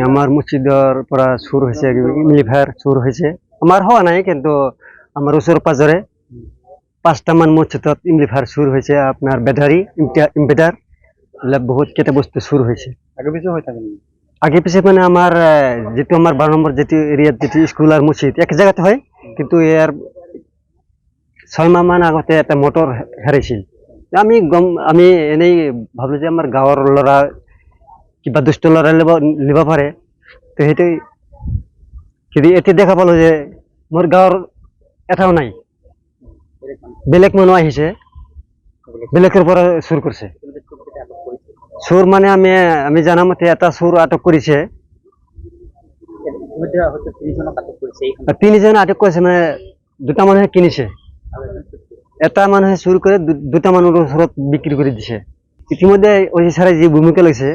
আমার মসজিদর পৰা চুর হয়েছে ইমলিফায়ার চুর হয়েছে আমার হওয়া নাই কিন্তু আমার ওচৰ পাজৰে 5টা মান মসজিদত ইমলিফায়ার চুর হয়েছে আপনার ব্যাটারি ইনভার্টার বহুত কেইটা বস্তু চুর হয়েছে আগে পিছু হয়ে থাকে আগে পিছে মানে আমার যেটো আমার 12 নম্বর যেটো এরিয়াত যেটো স্কুল আর মসজিদ এক জায়গাতে হয় কিন্তু এর 6 মাহ মান আগতে একটা মোটর হেরাইছিল আমি এনেই ভাবলো যে আমার গাঁৱৰ ল'ৰা কিবা দুষ্ট ল'ৰাই লিব পাৰে তো সেইটোই কিন্তু এতিয়া দেখা পালো যে মোৰ গাঁৱৰ এটাও নাই বেলেগ মানুহ আহিছে বেলেগৰ পৰা চুৰ কৰিছে চোর মানে আমি জানা মতে এটা চোর আটক করেছে 3জন আটক করেছে মানে 2টা মানুহে কিনিছে এটা মানুহে চুর করে 2টা মানুহৰ ওচৰত বিক্রি করে দিছে ইতিমধ্যে ওসি স্যারে যে ভূমিকা লৈছে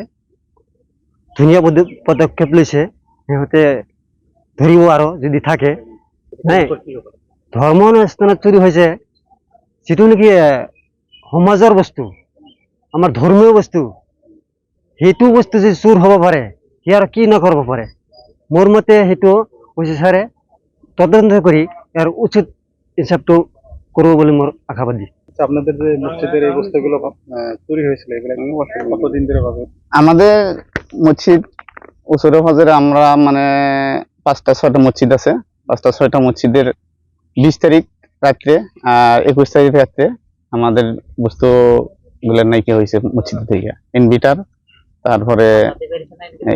ধুনীয়া পদক্ষেপ লৈছে সিহঁতে ধৰিব আৰু যদি থাকে হ্যাঁ ধর্ম স্থানত চুরি হয়েছে যেটো নেকি সমাজৰ বস্তু আমাৰ ধৰ্মীয় বস্তু সেইটো বস্তু যে চুৰ হ'ব পাৰে সি আৰু কি নকৰিব পাৰে মোৰ মতে সেইটো ওসি স্যাৰে তদন্ত কৰি ইয়াৰ উচিত হিচাপটো করব বলে মোর আশাবাদী। আপনাদের যে মসজিদের এই বস্তুগুলো চুরি হয়েছিল এগুলো কতদিন ধরে পাবে? আমাদের মসজিদ উসুরে ফজরে আমরা মানে 5টা 6টা মসজিদ আছে 5টা 6টা মসজিদের 20 তারিখ রাত্রে আর 21 তারিখ রাত্রে আমাদের বস্তুগুলো নাইকিয়া হয়েছে মসজিদ থেকে ইনভার্টার তারপরে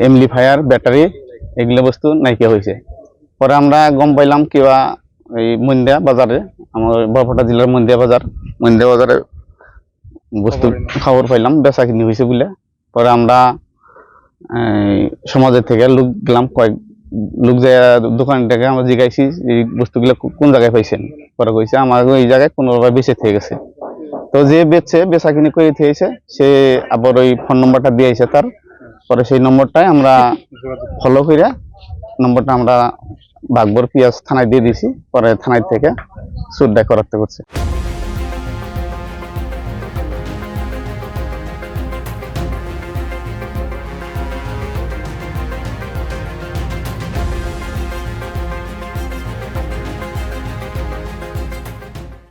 এমপ্লিফায়ার ব্যাটারি এগুলো বস্তু নাইকিয়া হয়েছে পরে আমরা গম পাইলাম কিবা এই মন্দিয়া বাজারে আমার বরপেটা জেলার মন্দিয়া বাজারে বস্তু খবর পাইলাম বেচা কিনি হয়েছে বলে পরে আমরা সমাজের থেকে লোক গেলাম কয়েক লোক যায় দোকানটাকে আমরা জিজ্ঞাসি এই বস্তুগুলো কোন জায়গায় পাইছেন পরে কইছে আমার এই জায়গায় কোনোভাবে বেঁচে থেকে গেছে তো যে বেচা কিনি করে থেয়েছে সে আবার ওই ফোন নম্বরটা দিয়েছে তার পরে সেই নম্বরটাই আমরা ফলো করে নম্বরটা আমরা বাগবর পিয়াজ থানায় দিয়ে দিছি পরে থানায় থেকে সুরডা করাতে করছে।